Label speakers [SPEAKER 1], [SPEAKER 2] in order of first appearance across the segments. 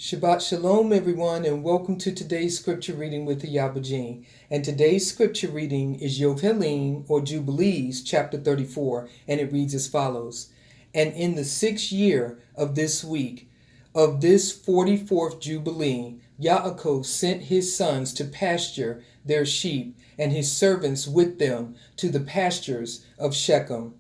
[SPEAKER 1] Shabbat Shalom, everyone, and welcome to today's scripture reading with Ayaba. And today's scripture reading is Yovheliym or Jubilees, chapter 34, and it reads as follows. And in the 6th year of this week, of this 44th Jubilee, Yaakov sent his sons to pasture their sheep, and his servants with them to the pastures of Shechem.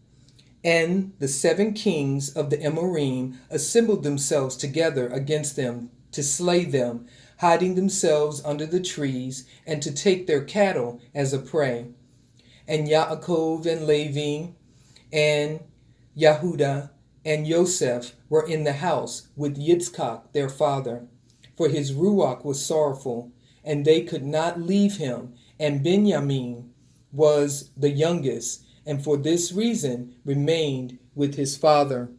[SPEAKER 1] And the 7 kings of the Amorim assembled themselves together against them to slay them, hiding themselves under the trees, and to take their cattle as a prey. And Yaakov and Levi and Yehuda and Yosef were in the house with Yitzchak their father, for his ruach was sorrowful, and they could not leave him, and Benjamin was the youngest, and for this reason remained with his father.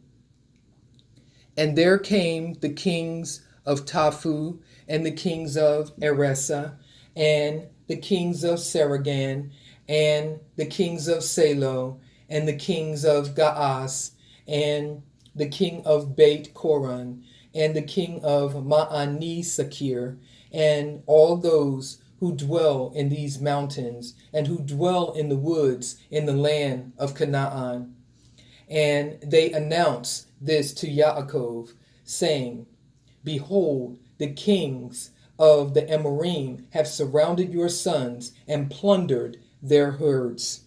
[SPEAKER 1] And there came the kings of Taphu, and the kings of Eresa, and the kings of Saragan, and the kings of Selo, and the kings of Gaas, and the king of Beit Koran, and the king of Ma'ani Sakir, and all those who dwell in these mountains, and who dwell in the woods in the land of Canaan. And they announced this to Yaakov, saying, Behold, the kings of the Amorim have surrounded your sons and plundered their herds.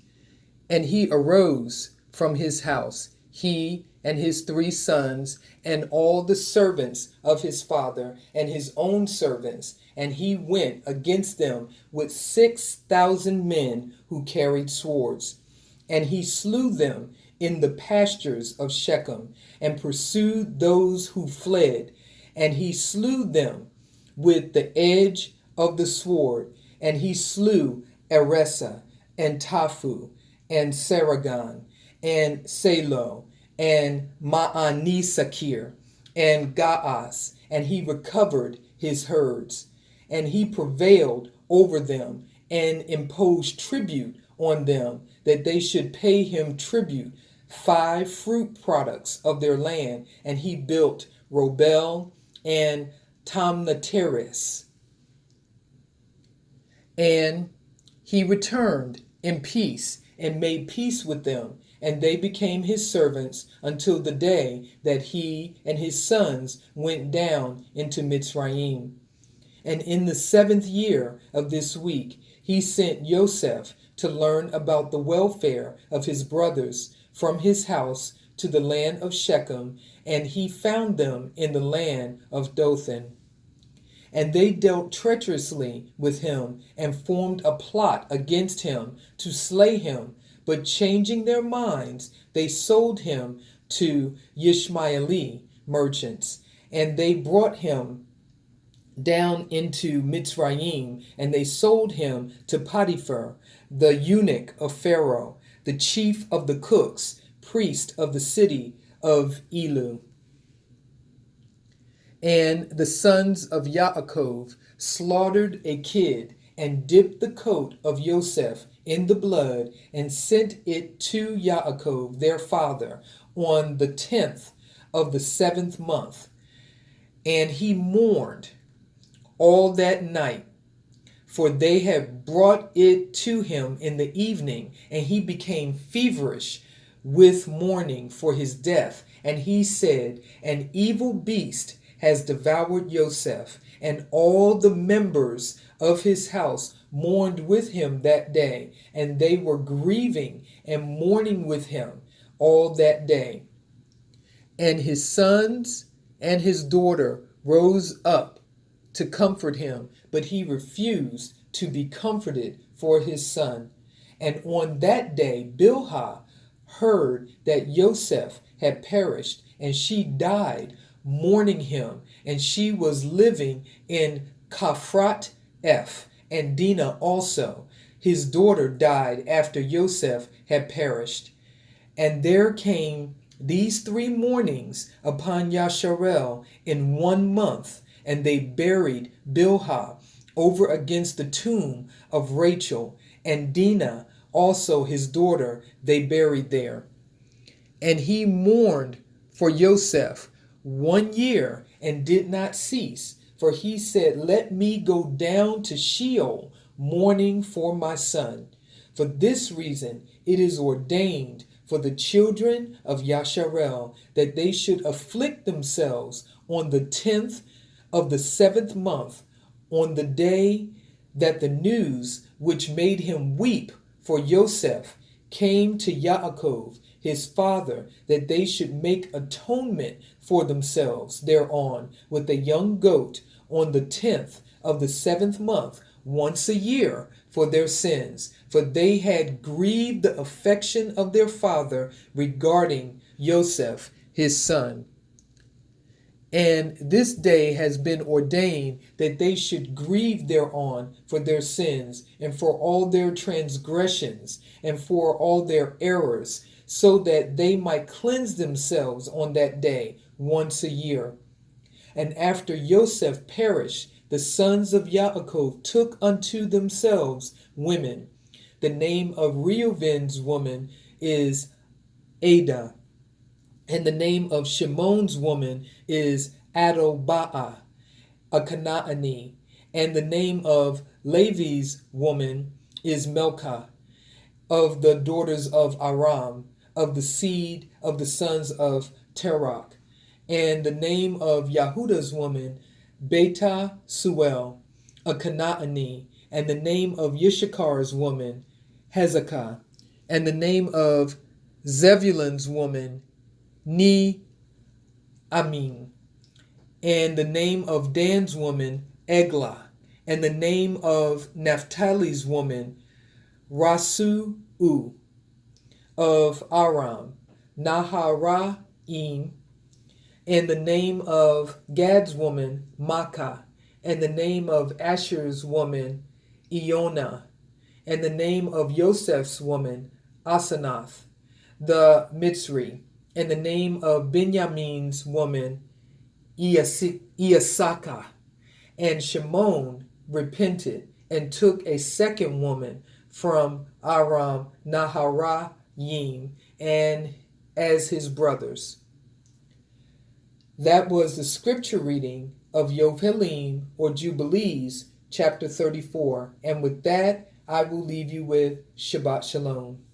[SPEAKER 1] And he arose from his house, he and his 3 sons, and all the servants of his father, and his own servants, and he went against them with 6,000 men who carried swords. And he slew them in the pastures of Shechem, and pursued those who fled. And he slew them with the edge of the sword. And he slew Eresa, and Taphu, and Saragan, and Selo, and Ma'ani Sakir, and Gaas, and he recovered his herds. And he prevailed over them, and imposed tribute on them, that they should pay him tribute, 5 fruit products of their land. And he built Robel and Tamnateres. And he returned in peace, and made peace with them, and they became his servants until the day that he and his sons went down into Mitzrayim. And in the 7th year of this week, he sent Yosef to learn about the welfare of his brothers from his house to the land of Shechem, and he found them in the land of Dothan. And they dealt treacherously with him, and formed a plot against him to slay him. But changing their minds, they sold him to Ishmaeli merchants. And they brought him down into Mitzrayim, and they sold him to Potiphar, the eunuch of Pharaoh, the chief of the cooks, priest of the city of Elu. And the sons of Yaakov slaughtered a kid, and dipped the coat of Yosef in the blood, and sent it to Yaakov their father on the 10th of the 7th month. And he mourned all that night, for they had brought it to him in the evening, and he became feverish with mourning for his death. And he said, An evil beast has devoured Yosef. And all the members of his house mourned with him that day, and they were grieving and mourning with him all that day. And his sons and his daughter rose up to comfort him, but he refused to be comforted for his son. And on that day Bilhah heard that Yosef had perished, and she died mourning him, and she was living in Kafrat F. And Dinah also, his daughter, died after Yosef had perished. And there came these 3 mournings upon Yasharel in 1 month, and they buried Bilhah over against the tomb of Rachel, and Dinah also his daughter they buried there. And he mourned for Yosef 1 year and did not cease. For he said, let me go down to Sheol, mourning for my son. For this reason it is ordained for the children of Yasharel that they should afflict themselves on the 10th of the 7th month, on the day that the news which made him weep for Yosef came to Yaakov, his father, that they should make atonement for themselves thereon with a young goat on the 10th of the 7th month, once a year, for their sins. For they had grieved the affection of their father regarding Joseph, his son. And this day has been ordained that they should grieve thereon for their sins, and for all their transgressions, and for all their errors, so that they might cleanse themselves on that day once a year. And after Joseph perished, the sons of Yaakov took unto themselves women. The name of Reuben's woman is Ada, and the name of Shimon's woman is Adobah, a Canaanite, and the name of Levi's woman is Melchah, of the daughters of Aram, of the seed of the sons of Terach. And the name of Yahudah's woman, Beta Suel, a Canaanite, and the name of Yishakar's woman, Hezekiah, and the name of Zebulun's woman, Ni Amin, and the name of Dan's woman, Eglah, and the name of Naphtali's woman, Rasu-u, of Aram, Naharaim, and the name of Gad's woman, Makkah, and the name of Asher's woman, Ionah, and the name of Joseph's woman, Asenath, the Mitzri, and the name of Benjamin's woman, Issachar. And Shimon repented and took a second woman from Aram Naharaim and as his brothers. That was the scripture reading of Yovheliym or Jubilees, chapter 34. And with that, I will leave you with Shabbat Shalom.